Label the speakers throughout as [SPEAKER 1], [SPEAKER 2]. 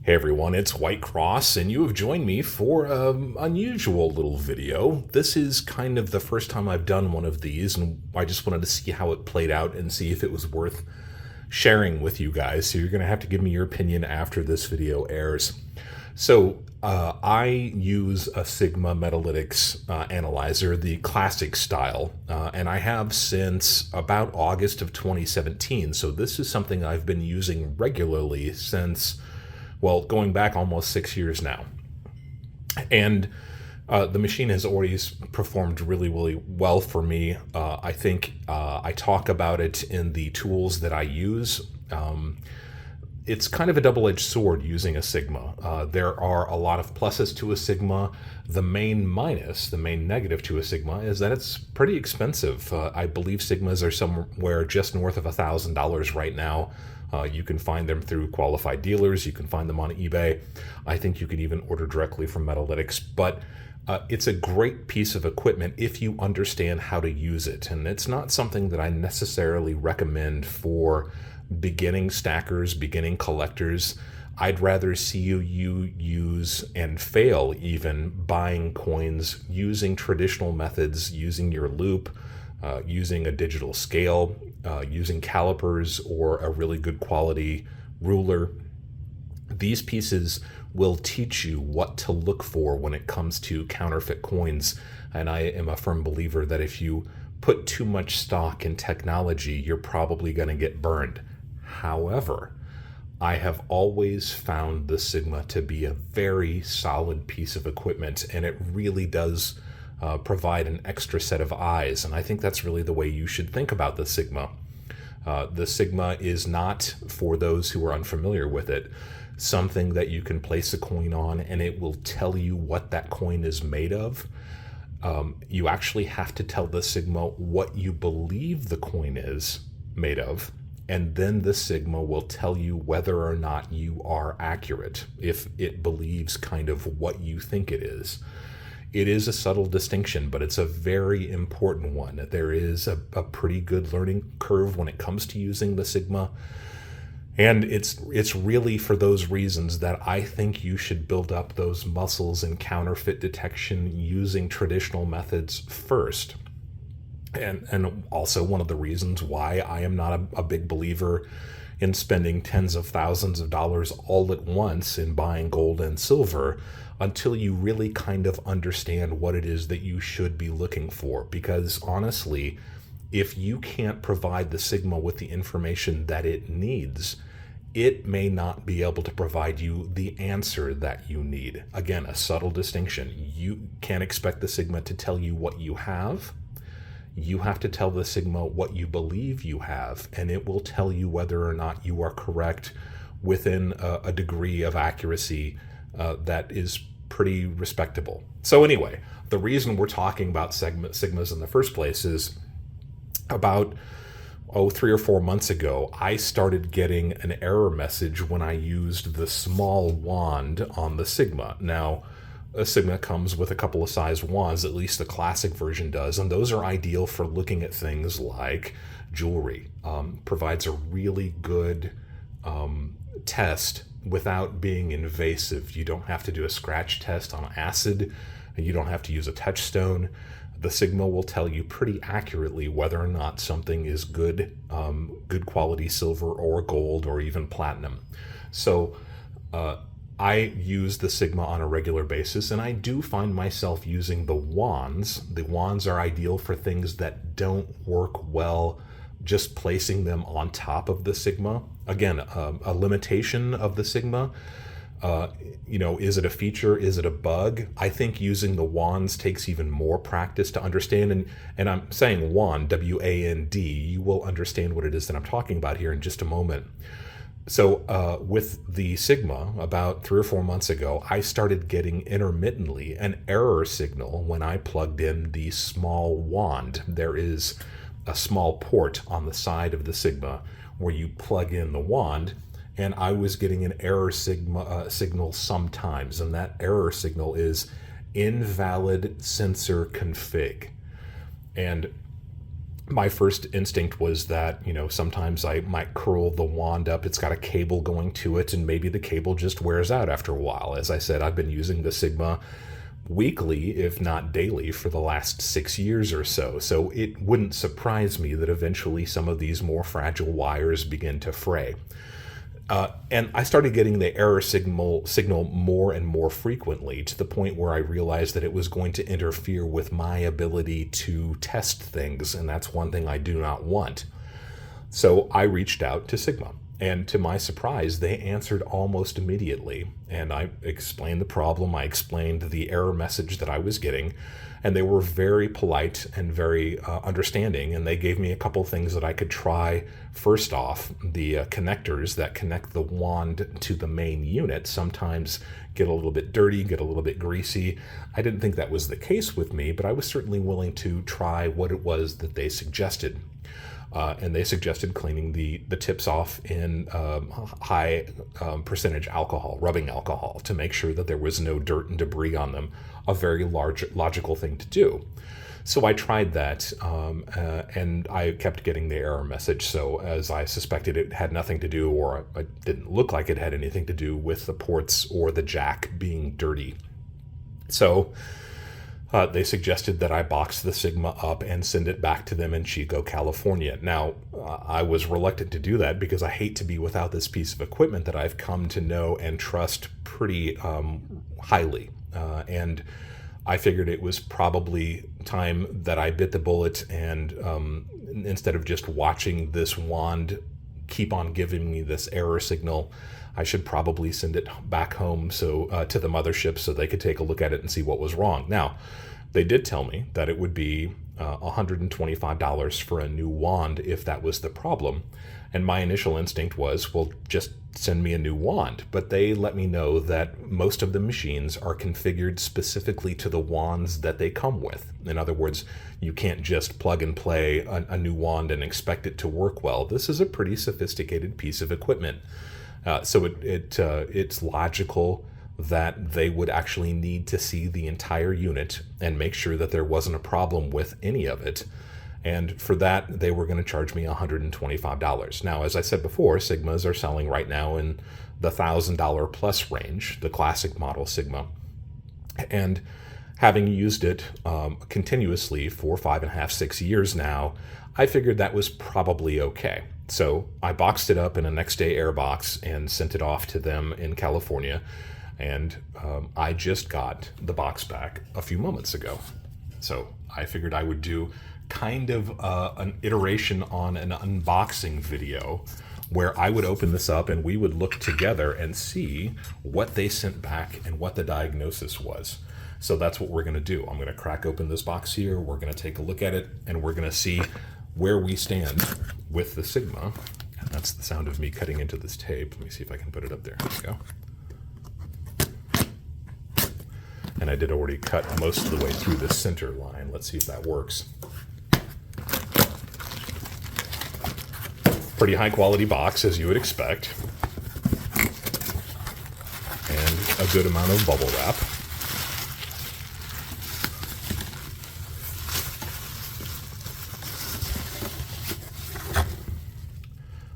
[SPEAKER 1] Hey everyone, it's White Cross, and you have joined me for an unusual little video. This is kind of the first time I've done one of these, and I just wanted to see how it played out and see if it was worth sharing with you guys. So you're going to have to give me your opinion after this video airs. So I use a Sigma Metalytics analyzer, the classic style, and I have since about August of 2017. So this is something I've been using regularly since, well, going back almost 6 years now. And the machine has always performed really, really well for me. I think I talk about it in the tools that I use. It's kind of a double-edged sword using a Sigma. There are a lot of pluses to a Sigma. The main negative to a Sigma is that it's pretty expensive. I believe Sigmas are somewhere just north of $1,000 right now. You can find them through qualified dealers. You can find them on eBay. I think you can even order directly from Metalytics. But it's a great piece of equipment if you understand how to use it. And it's not something that I necessarily recommend for beginning stackers, beginning collectors. I'd rather see you use and fail even buying coins using traditional methods, using your loop, using a digital scale, using calipers or a really good quality ruler. These pieces will teach you what to look for when it comes to counterfeit coins. And I am a firm believer that if you put too much stock in technology, you're probably going to get burned. However, I have always found the Sigma to be a very solid piece of equipment, and it really does provide an extra set of eyes. And I think that's really the way you should think about the Sigma. The Sigma is not, for those who are unfamiliar with it, something that you can place a coin on and it will tell you what that coin is made of. You actually have to tell the Sigma what you believe the coin is made of, and then the Sigma will tell you whether or not you are accurate, if it believes kind of what you think it is. It is a subtle distinction, but it's a very important one. There is a pretty good learning curve when it comes to using the Sigma. And it's really for those reasons that I think you should build up those muscles in counterfeit detection using traditional methods first. And also one of the reasons why I am not a big believer in spending tens of thousands of dollars all at once in buying gold and silver until you really kind of understand what it is that you should be looking for. Because honestly, if you can't provide the Sigma with the information that it needs, it may not be able to provide you the answer that you need. Again, a subtle distinction. You can't expect the Sigma to tell you what you have. You have to tell the Sigma what you believe you have, and it will tell you whether or not you are correct within a degree of accuracy that is pretty respectable. So anyway, the reason we're talking about Sigmas in the first place is about 3 or 4 months ago, I started getting an error message when I used the small wand on the Sigma. Now, a Sigma comes with a couple of size wands, at least the classic version does, and those are ideal for looking at things like jewelry. Provides a really good test without being invasive. You don't have to do a scratch test on acid. You don't have to use a touchstone. The Sigma will tell you pretty accurately whether or not something is good quality silver or gold or even platinum. So I use the Sigma on a regular basis, and I do find myself using the wands. The wands are ideal for things that don't work well just placing them on top of the Sigma. Again, a limitation of the Sigma. Is it a feature? Is it a bug? I think using the wands takes even more practice to understand. And I'm saying wand, W-A-N-D. You will understand what it is that I'm talking about here in just a moment. So with the Sigma, about 3 or 4 months ago, I started getting intermittently an error signal when I plugged in the small wand. There is a small port on the side of the Sigma where you plug in the wand, and I was getting an error signal sometimes, and that error signal is invalid sensor config. And my first instinct was that, sometimes I might curl the wand up. It's got a cable going to it, and maybe the cable just wears out after a while. As I said, I've been using the Sigma weekly, if not daily, for the last 6 years or so. So it wouldn't surprise me that eventually some of these more fragile wires begin to fray. And I started getting the error signal more and more frequently, to the point where I realized that it was going to interfere with my ability to test things, and that's one thing I do not want. So I reached out to Sigma, and to my surprise, they answered almost immediately. And I explained the problem, I explained the error message that I was getting, and they were very polite and very understanding, and they gave me a couple things that I could try. First off, the connectors that connect the wand to the main unit sometimes get a little bit dirty, get a little bit greasy. I didn't think that was the case with me, but I was certainly willing to try what it was that they suggested. And they suggested cleaning the tips off in high percentage alcohol, rubbing alcohol, to make sure that there was no dirt and debris on them. A very logical thing to do. So I tried that, and I kept getting the error message. So as I suspected, it had nothing to do, or it didn't look like it had anything to do with the ports or the jack being dirty. So they suggested that I box the Sigma up and send it back to them in Chico, California. Now, I was reluctant to do that because I hate to be without this piece of equipment that I've come to know and trust pretty highly. And I figured it was probably time that I bit the bullet, and instead of just watching this wand keep on giving me this error signal, I should probably send it back home to the mothership so they could take a look at it and see what was wrong. Now, they did tell me that it would be $125 for a new wand if that was the problem. And my initial instinct was, well, just send me a new wand. But they let me know that most of the machines are configured specifically to the wands that they come with. In other words, you can't just plug and play a new wand and expect it to work well. This is a pretty sophisticated piece of equipment. So it's logical that they would actually need to see the entire unit and make sure that there wasn't a problem with any of it. And for that, they were going to charge me $125. Now, as I said before, Sigmas are selling right now in the $1,000 plus range, the classic model Sigma. And having used it continuously for 5.5, 6 years now, I figured that was probably okay. So I boxed it up in a next day air box and sent it off to them in California. And I just got the box back a few moments ago. So I figured I would do kind of an iteration on an unboxing video where I would open this up and we would look together and see what they sent back and what the diagnosis was. So that's what we're going to do. I'm going to crack open this box here. We're going to take a look at it, and we're going to see where we stand with the Sigma. And that's the sound of me cutting into this tape. Let me see if I can put it up there. There we go. And I did already cut most of the way through the center line. Let's see if that works. Pretty high quality box, as you would expect. And a good amount of bubble wrap.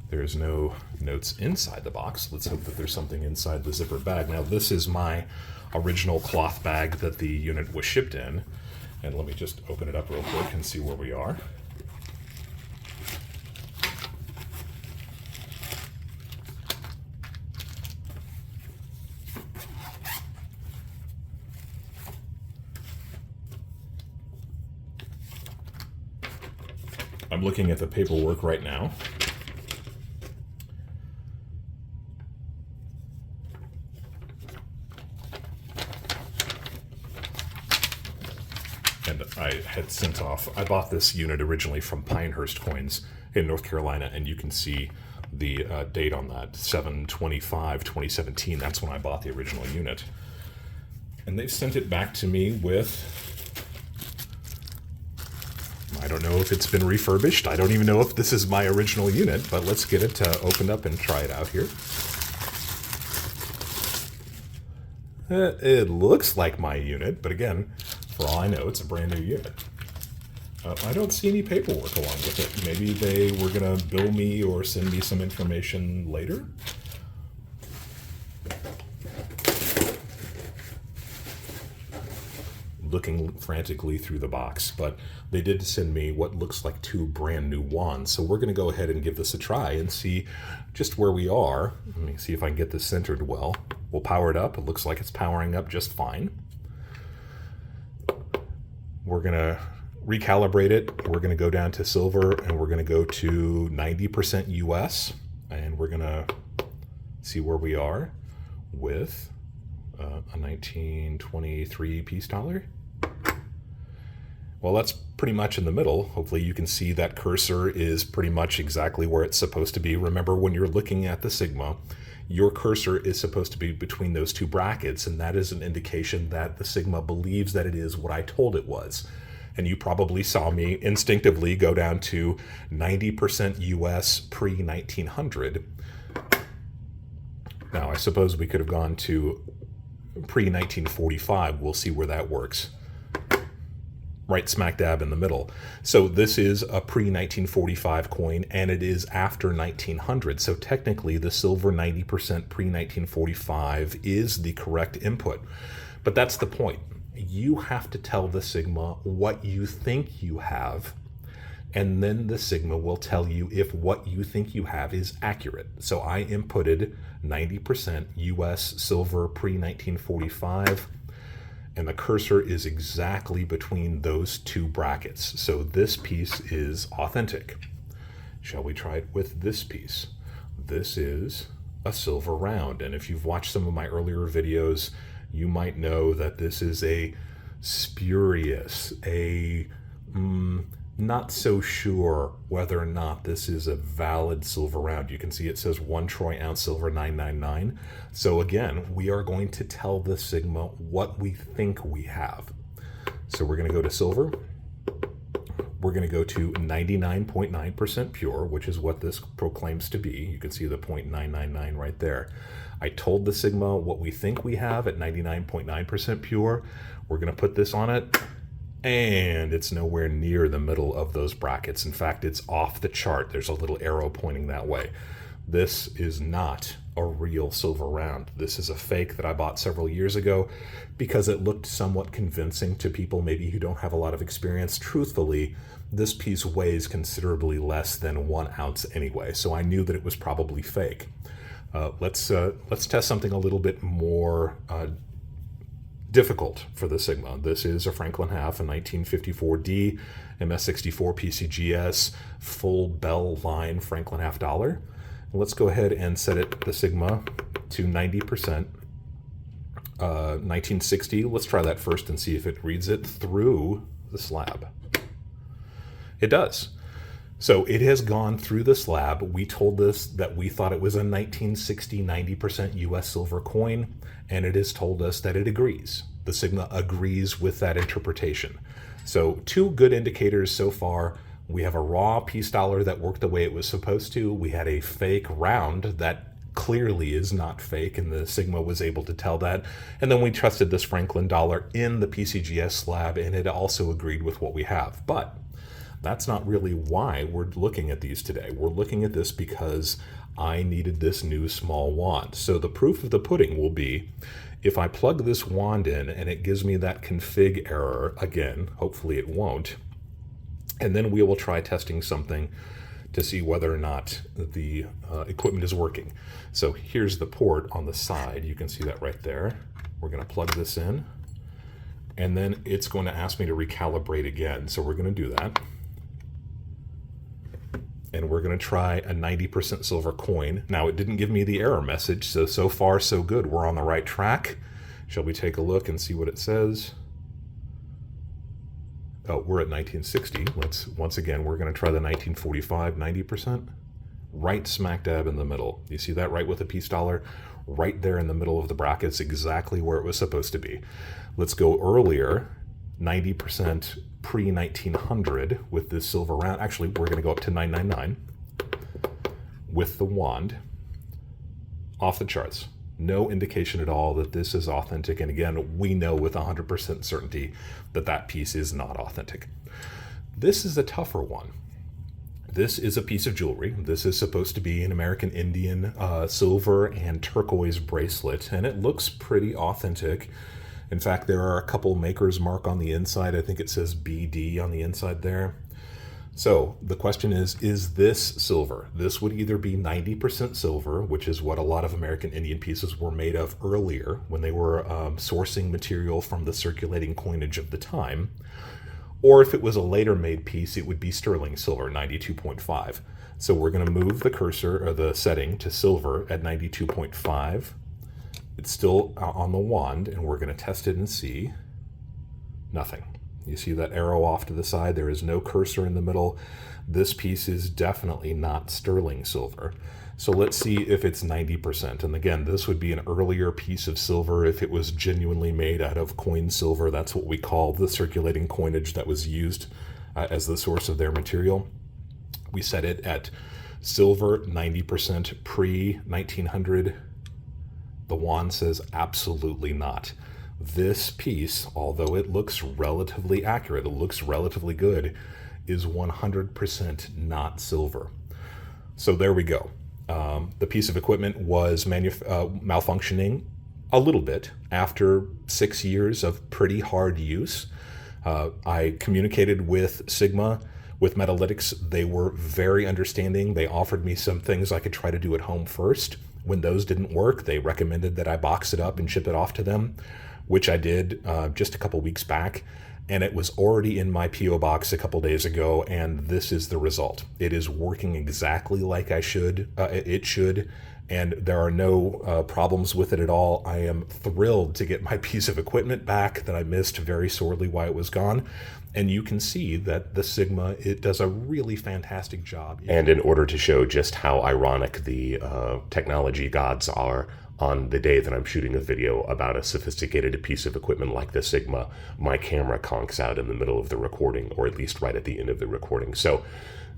[SPEAKER 1] There's no notes inside the box. Let's hope that there's something inside the zipper bag. Now, this is my original cloth bag that the unit was shipped in. And let me just open it up real quick and see where we are. I'm looking at the paperwork right now. And I had sent off, I bought this unit originally from Pinehurst Coins in North Carolina, and you can see the date on that, 7/25/2017. That's when I bought the original unit. And they sent it back to me with, I don't know if it's been refurbished. I don't even know if this is my original unit, but let's get it opened up and try it out here. It looks like my unit, but again, for all I know, it's a brand new unit. I don't see any paperwork along with it. Maybe they were going to bill me or send me some information later. Looking frantically through the box, but they did send me what looks like 2 brand new wands. So we're going to go ahead and give this a try and see just where we are. Let me see if I can get this centered well. We'll power it up. It looks like it's powering up just fine. We're going to recalibrate it. We're going to go down to silver and we're going to go to 90% US, and we're going to see where we are with a 1923 peace dollar. Well, that's pretty much in the middle. Hopefully you can see that cursor is pretty much exactly where it's supposed to be. Remember, when you're looking at the Sigma, your cursor is supposed to be between those 2 brackets, and that is an indication that the Sigma believes that it is what I told it was. And you probably saw me instinctively go down to 90% US pre-1900. Now, I suppose we could have gone to pre-1945. We'll see where that works. Right smack dab in the middle. So this is a pre-1945 coin, and it is after 1900. So technically, the silver 90% pre-1945 is the correct input. But that's the point. You have to tell the Sigma what you think you have, and then the Sigma will tell you if what you think you have is accurate. So I inputted 90% US silver pre-1945, and the cursor is exactly between those 2 brackets. So this piece is authentic. Shall we try it with this piece? This is a silver round, and if you've watched some of my earlier videos, you might know that this is a spurious, not so sure whether or not this is a valid silver round. You can see it says 1 troy ounce silver 999. So again, we are going to tell the Sigma what we think we have. So we're going to go to silver. We're going to go to 99.9% pure, which is what this proclaims to be. You can see the 0.999 right there. I told the Sigma what we think we have at 99.9% pure. We're going to put this on it, and it's nowhere near the middle of those brackets. In fact, it's off the chart. There's a little arrow pointing that way. This is not a real silver round. This is a fake that I bought several years ago because it looked somewhat convincing to people maybe who don't have a lot of experience. Truthfully, this piece weighs considerably less than 1 ounce anyway, so I knew that it was probably fake. Let's test something a little bit more difficult for the Sigma. This is a Franklin half, a 1954D, MS64 PCGS, full bell line Franklin half dollar. Let's go ahead and set it, the Sigma, to 90%. 1960, let's try that first and see if it reads it through the slab. It does. So it has gone through the slab. We told this that we thought it was a 1960 90% US silver coin, and it has told us that it agrees. The Sigma agrees with that interpretation. So 2 good indicators so far. We have a raw peace dollar that worked the way it was supposed to. We had a fake round that clearly is not fake, and the Sigma was able to tell that. And then we trusted this Franklin dollar in the PCGS slab, and it also agreed with what we have. But that's not really why we're looking at these today. We're looking at this because I needed this new small wand. So the proof of the pudding will be if I plug this wand in and it gives me that config error again, hopefully it won't, and then we will try testing something to see whether or not the equipment is working. So here's the port on the side. You can see that right there. We're going to plug this in, and then it's going to ask me to recalibrate again. So we're going to do that. And we're going to try a 90% silver coin. Now, it didn't give me the error message, so far so good. We're on the right track. Shall we take a look and see what it says? Oh, we're at 1960. Once again, we're going to try the 1945 90%. Right smack dab in the middle. You see that right with a peace dollar? Right there in the middle of the brackets, exactly where it was supposed to be. Let's go earlier, 90% pre-1900 with this silver round. Actually, we're going to go up to 999 with the wand. Off the charts. No indication at all that this is authentic. And again, we know with 100% certainty that that piece is not authentic. This is a tougher one. This is a piece of jewelry. This is supposed to be an American Indian silver and turquoise bracelet, and it looks pretty authentic. In fact, there are a couple maker's mark on the inside. I think it says BD on the inside there. So the question is this silver? This would either be 90% silver, which is what a lot of American Indian pieces were made of earlier when they were sourcing material from the circulating coinage of the time. Or if it was a later made piece, it would be sterling silver, 92.5. So we're going to move the cursor or the setting to silver at 92.5. It's still on the wand, and we're going to test it and see nothing. You see that arrow off to the side? There is no cursor in the middle. This piece is definitely not sterling silver. So let's see if it's 90%. And again, this would be an earlier piece of silver if it was genuinely made out of coin silver. That's what we call the circulating coinage that was used as the source of their material. We set it at silver, 90% pre-1900. The wand says absolutely not. This piece, although it looks relatively accurate, it looks relatively good, is 100% not silver. So there we go. The piece of equipment was malfunctioning a little bit after 6 years of pretty hard use. I communicated with Sigma, with Metalytics. They were very understanding. They offered me some things I could try to do at home first. When those didn't work, they recommended that I box it up and ship it off to them, which I did just a couple weeks back. And it was already in my P.O. box a couple days ago, and this is the result. It is working exactly like it should, and there are no problems with it at all. I am thrilled to get my piece of equipment back that I missed very sorely while it was gone. And you can see that the Sigma, it does a really fantastic job. And in order to show just how ironic the technology gods are, on the day that I'm shooting a video about a sophisticated piece of equipment like the Sigma, my camera conks out in the middle of the recording, or at least right at the end of the recording. So,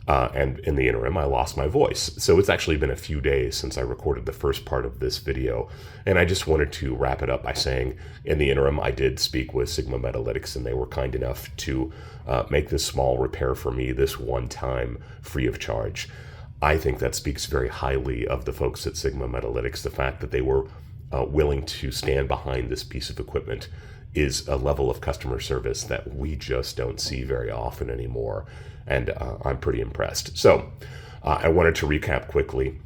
[SPEAKER 1] and in the interim, I lost my voice. So it's actually been a few days since I recorded the first part of this video. And I just wanted to wrap it up by saying, in the interim, I did speak with Sigma Metalytics, and they were kind enough to make this small repair for me this one time free of charge. I think that speaks very highly of the folks at Sigma Metalytics. The fact that they were willing to stand behind this piece of equipment is a level of customer service that we just don't see very often anymore. And I'm pretty impressed. So I wanted to recap quickly.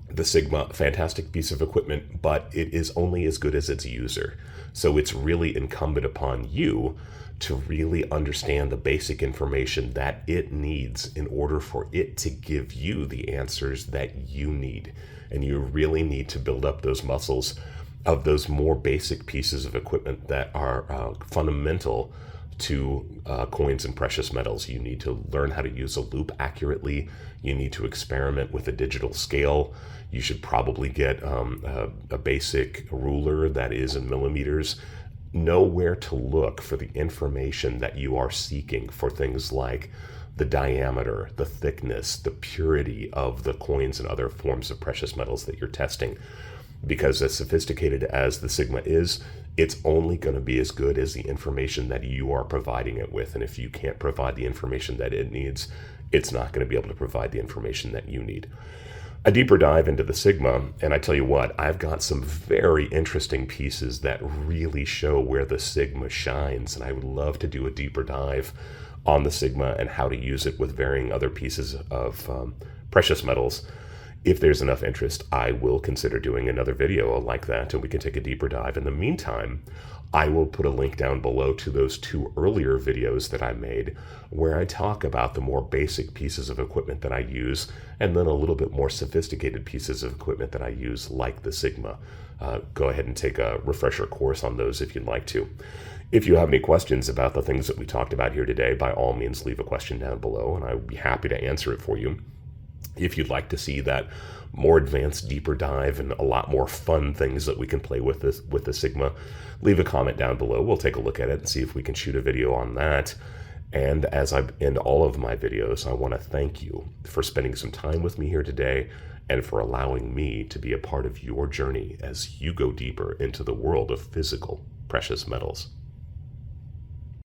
[SPEAKER 1] The Sigma, fantastic piece of equipment, but it is only as good as its user. So it's really incumbent upon you to really understand the basic information that it needs in order for it to give you the answers that you need. And you really need to build up those muscles of those more basic pieces of equipment that are fundamental to coins and precious metals. You need to learn how to use a loop accurately. You need to experiment with a digital scale. You should probably get a basic ruler that is in millimeters. Know where to look for the information that you are seeking for things like the diameter, the thickness, the purity of the coins and other forms of precious metals that you're testing. Because as sophisticated as the Sigma is, it's only going to be as good as the information that you are providing it with. And if you can't provide the information that it needs, it's not going to be able to provide the information that you need. A deeper dive into the Sigma, and I tell you what, I've got some very interesting pieces that really show where the Sigma shines, and I would love to do a deeper dive on the Sigma and how to use it with varying other pieces of precious metals. If there's enough interest, I will consider doing another video like that, and we can take a deeper dive. In the meantime, I will put a link down below to those 2 earlier videos that I made where I talk about the more basic pieces of equipment that I use, and then a little bit more sophisticated pieces of equipment that I use, like the Sigma. Go ahead and take a refresher course on those if you'd like to. If you have any questions about the things that we talked about here today, by all means leave a question down below, and I would be happy to answer it for you. If you'd like to see that more advanced, deeper dive and a lot more fun things that we can play with the Sigma, leave a comment down below. We'll take a look at it and see if we can shoot a video on that. And as I end all of my videos, I want to thank you for spending some time with me here today and for allowing me to be a part of your journey as you go deeper into the world of physical precious metals.